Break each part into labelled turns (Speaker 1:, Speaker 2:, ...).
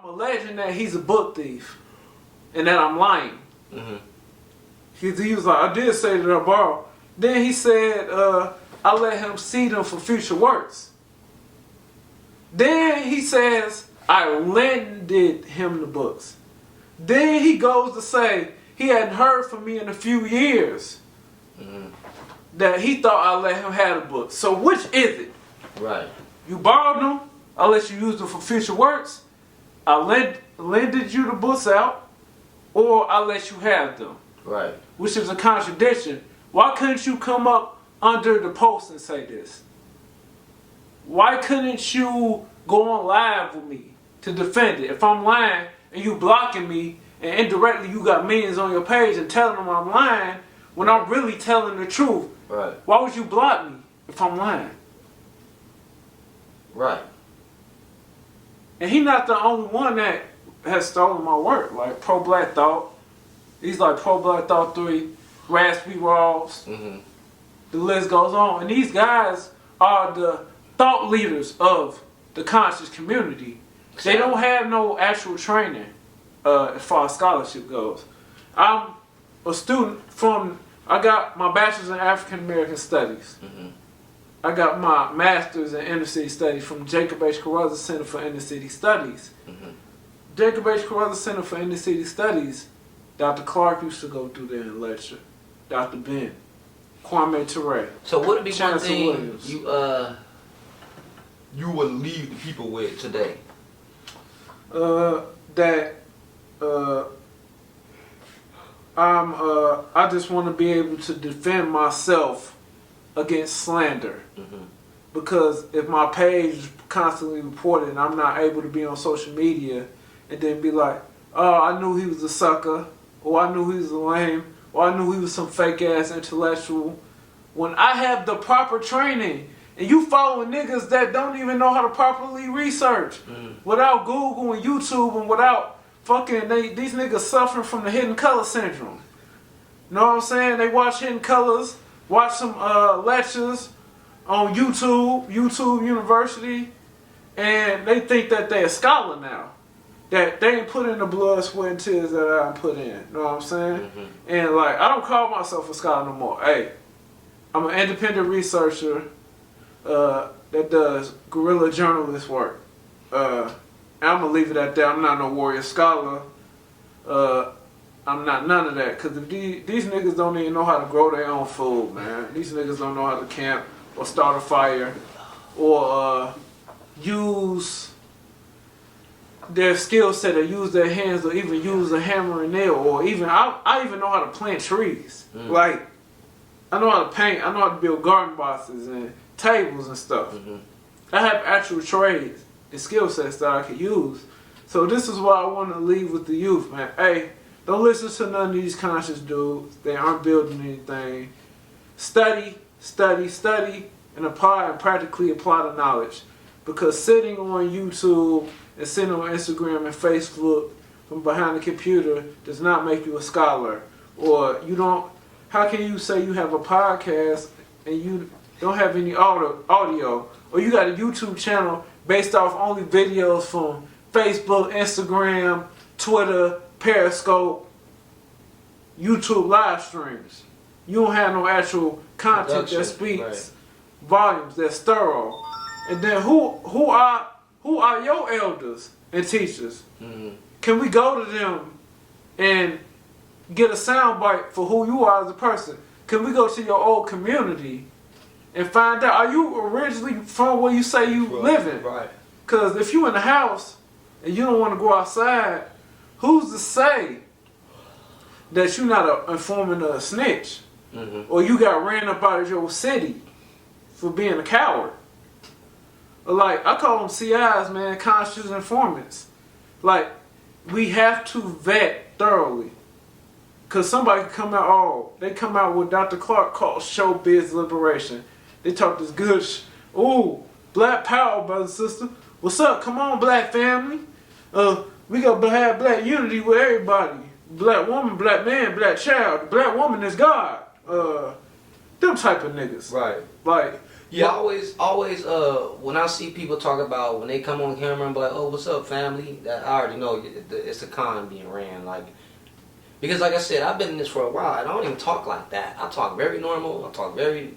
Speaker 1: I'm alleging that he's a book thief and that I'm lying.
Speaker 2: Mm-hmm.
Speaker 1: He was like, I did say that I borrowed. Then he said, I let him see them for future works. Then he says, I lended him the books. Then he goes to say he hadn't heard from me in a few years.
Speaker 2: Mm-hmm.
Speaker 1: That he thought I let him have the books. So which is it?
Speaker 2: Right.
Speaker 1: You borrowed them, I let you use them for future works. I lended you the books out, or I let you have them.
Speaker 2: Right.
Speaker 1: Which is a contradiction. Why couldn't you come up under the post and say this? Why couldn't you go on live with me to defend it? If I'm lying and you blocking me and indirectly you got millions on your page and telling them I'm lying when I'm really telling the truth,
Speaker 2: right?
Speaker 1: Why would you block me if I'm lying?
Speaker 2: Right.
Speaker 1: And he's not the only one that has stolen my work. Like Pro Black Thought. He's like Pro Black Thought 3, Raspy Rawls.
Speaker 2: Mm-hmm.
Speaker 1: The list goes on. And these guys are the thought leaders of the conscious community. They don't have no actual training as far as scholarship goes. I'm a student I got my bachelor's in African American Studies.
Speaker 2: Mm-hmm.
Speaker 1: I got my master's in inner city studies from Jacob H. Carruthers Center for Inner City Studies.
Speaker 2: Mm-hmm.
Speaker 1: Jacob H. Carruthers Center for Inner City Studies, Dr. Clark used to go through there and lecture. Dr. Ben, Kwame Ture.
Speaker 2: So would it be one thing
Speaker 1: Williams.
Speaker 2: you would leave the people with today?
Speaker 1: I just want to be able to defend myself against slander.
Speaker 2: Mm-hmm.
Speaker 1: Because if my page is constantly reported and I'm not able to be on social media and then be like, oh, I knew he was a sucker, or I knew he was a lame, or I knew he was some fake ass intellectual. When I have the proper training and you following niggas that don't even know how to properly research without Google and YouTube and without fucking, these niggas suffering from the hidden color syndrome. You know what I'm saying? They watch Hidden Colors, watch some lectures on YouTube University, and they think that they're a scholar now. That they ain't put in the blood, sweat, and tears that I put in. You know what I'm saying?
Speaker 2: Mm-hmm.
Speaker 1: And like, I don't call myself a scholar no more. Hey, I'm an independent researcher that does guerrilla journalist work. And I'm gonna leave it at that. I'm not no warrior scholar. I'm not none of that. Cause if these niggas don't even know how to grow their own food, man. These niggas don't know how to camp or start a fire or use their skill set or use their hands or even use a hammer and nail or even I even know how to plant trees. Like I know how to paint, I know how to build garden boxes and tables and stuff. I have actual trades and skill sets that I could use. So this is what I want to leave with the youth, man. Hey, don't listen to none of these conscious dudes. They aren't building anything. Study, and apply and practically apply the knowledge. Because sitting on YouTube and sitting on Instagram and Facebook from behind the computer does not make you a scholar. Or you don't, how can you say you have a podcast and you don't have any audio? Or you got a YouTube channel based off only videos from Facebook, Instagram, Twitter, Periscope, YouTube live streams. You don't have no actual content that speaks volumes, that's thorough. And then who are your elders and teachers? Can we go to them and get a soundbite for who you are as a person? Can we go to your old community and find out, are you originally from where you say you living?
Speaker 2: Right.
Speaker 1: Because if you in the house and you don't want to go outside, who's to say that you're not an informant or a snitch? Or you got ran up out of your city for being a coward? Or like, I call them CIs, man, conscious informants. Like, we have to vet thoroughly. Because somebody could come out, they come out with Dr. Clark called showbiz liberation. They talk this good ooh, black power, brother and sister. What's up? Come on, black family. We got to have black unity with everybody. Black woman, black man, black child. Black woman is God. Them type of niggas.
Speaker 2: Right.
Speaker 1: Like,
Speaker 2: Yeah, always, when I see people talk about when they come on camera and be like, "Oh, what's up, family?" That I already know it's a con being ran. Like, because like I said, I've been in this for a while, and I don't even talk like that. I talk very normal. I talk very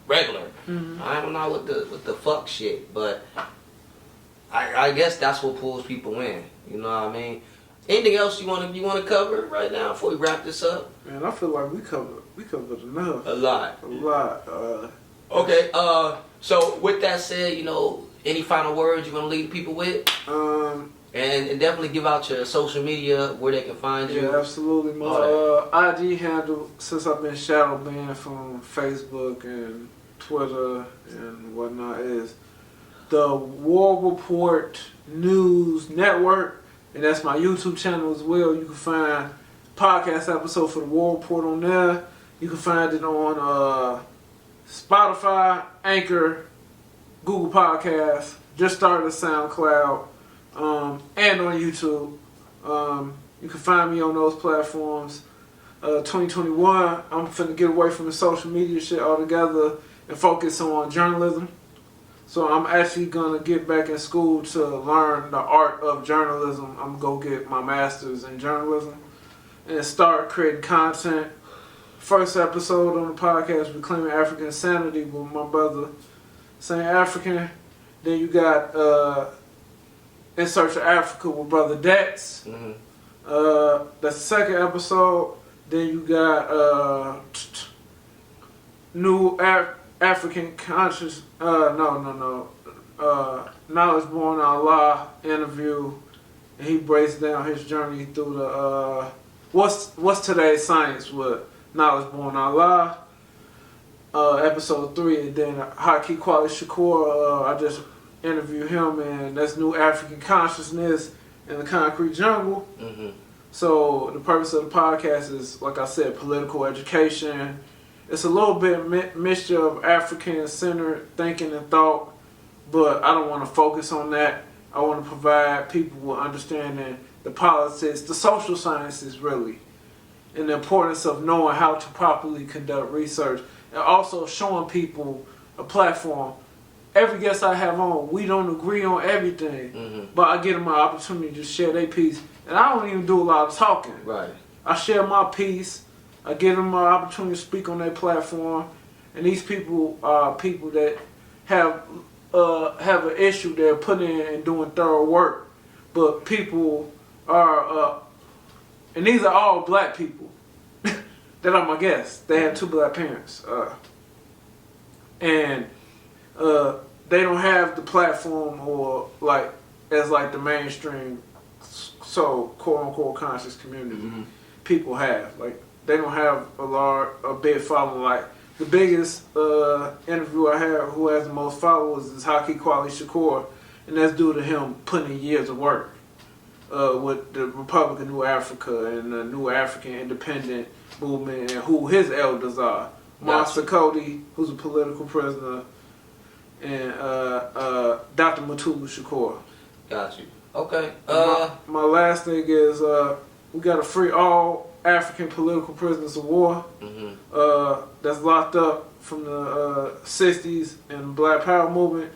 Speaker 2: regular.
Speaker 1: Mm-hmm.
Speaker 2: I'm not with the fuck shit, but I guess that's what pulls people in. You know what I mean? Anything else you wanna cover right now before we wrap this up?
Speaker 1: Man, I feel like we covered enough.
Speaker 2: A lot.
Speaker 1: Okay.
Speaker 2: So with that said, any final words you want to leave people with? And definitely give out your social media where they can find you.
Speaker 1: Yeah, absolutely. My IG handle, since I've been shadow banned from Facebook and Twitter and whatnot, is the War Report News Network, and that's my YouTube channel as well. You can find podcast episode for the War Report on there. You can find it on Spotify, Anchor, Google Podcasts. Just started a SoundCloud, and on YouTube. You can find me on those platforms. 2021, I'm finna get away from the social media shit altogether and focus on journalism. So I'm actually gonna get back in school to learn the art of journalism. I'm gonna go get my master's in journalism and start creating content. First episode on the podcast, Reclaiming African Sanity, with my brother Saint African. Then you got In Search of Africa with Brother Dex.
Speaker 2: Mm-hmm.
Speaker 1: That's the second episode. Then you got New African Conscious. Knowledge Born Allah interview, and he breaks down his journey through the what's today's science with Knowledge Born Allah. Episode 3, and then Haki Kwali Shakur. I just interviewed him, and that's New African Consciousness in the Concrete Jungle.
Speaker 2: Mm-hmm.
Speaker 1: So the purpose of the podcast is, like I said, political education. It's a little bit mixture of African-centered thinking and thought, but I don't want to focus on that. I want to provide people with understanding the politics, the social sciences really, and the importance of knowing how to properly conduct research, and also showing people a platform. Every guest I have on, we don't agree on everything,
Speaker 2: mm-hmm.
Speaker 1: but I give them an opportunity to share their piece. And I don't even do a lot of talking.
Speaker 2: Right.
Speaker 1: I share my piece. I give them an opportunity to speak on their platform. And these people are people that have an issue they're putting in and doing thorough work. But people are, and these are all black people that are my guests. They have 2 black parents. And they don't have the platform or as the mainstream, so quote unquote conscious community
Speaker 2: mm-hmm.
Speaker 1: people have. They don't have a big following. Like the biggest interview I have, who has the most followers, is Haki Kwali Shakur, and that's due to him putting in years of work with the Republic of New Africa and the New African Independent Movement, and who his elders are. Monster Cody, who's a political prisoner, and Dr. Mutulu Shakur.
Speaker 2: Got you. Okay.
Speaker 1: My last thing is we got to free all African political prisoners of war
Speaker 2: mm-hmm.
Speaker 1: that's locked up from the 60s and the Black Power movement,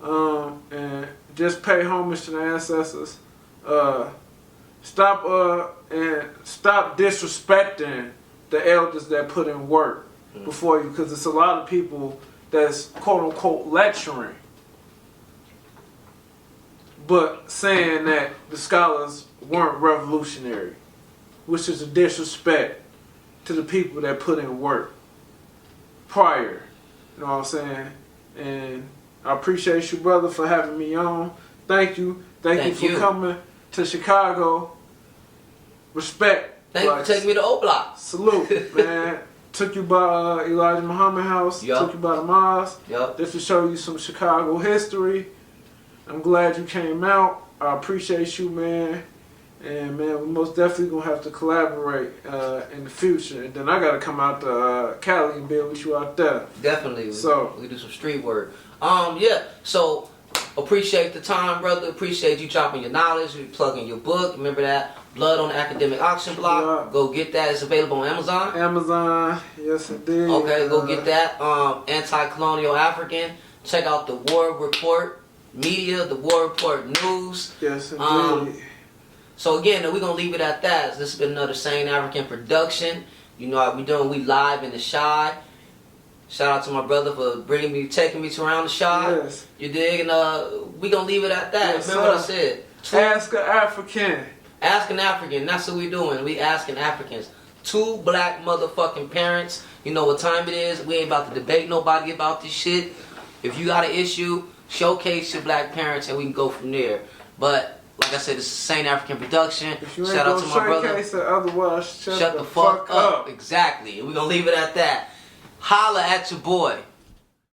Speaker 1: and just pay homage to the ancestors. Stop disrespecting the elders that put in work
Speaker 2: mm-hmm.
Speaker 1: before you, because it's a lot of people that's quote unquote lecturing, but saying that the scholars weren't revolutionary, which is a disrespect to the people that put in work prior. You know what I'm saying? And I appreciate you, brother, for having me on. Thank you. Thank you for coming to Chicago. Respect.
Speaker 2: Thank you for taking me to O Block.
Speaker 1: Salute, man. Took you by Elijah Muhammad house.
Speaker 2: Yep.
Speaker 1: Took you by the mosque.
Speaker 2: Yep.
Speaker 1: Just to show you some Chicago history. I'm glad you came out. I appreciate you, man. And man, we most definitely gonna have to collaborate in the future. And then I gotta come out to Cali and be with you out there.
Speaker 2: Definitely.
Speaker 1: So
Speaker 2: we do some street work. Yeah. So Appreciate the time, brother. Appreciate you dropping your knowledge, you plugging your book. Remember that? Blood on the Academic Auction Block.
Speaker 1: Yeah.
Speaker 2: Go get that. It's available on Amazon.
Speaker 1: Amazon, yes indeed.
Speaker 2: Okay, go get that. Anti-Colonial African. Check out the War Report Media, the War Report News.
Speaker 1: Yes indeed.
Speaker 2: So again, we're gonna leave it at that. This has been another Sane African production. You know how we doing? We live in the Shy. Shout out to my brother for taking me to around the Shy.
Speaker 1: Yes.
Speaker 2: You dig? And we gonna leave it at that.
Speaker 1: Yes,
Speaker 2: Remember what I
Speaker 1: sir.
Speaker 2: said?
Speaker 1: Ask an African.
Speaker 2: Ask an African. That's what we doing. We asking Africans. 2 black motherfucking parents. You know what time it is. We ain't about to debate nobody about this shit. If you got an issue, showcase your black parents and we can go from there. But like I said, this is Sane African production.
Speaker 1: If you
Speaker 2: Shout out to my brother.
Speaker 1: Showcase it, otherwise shut
Speaker 2: the fuck up. Exactly. We're gonna leave it at that. Holla at your boy.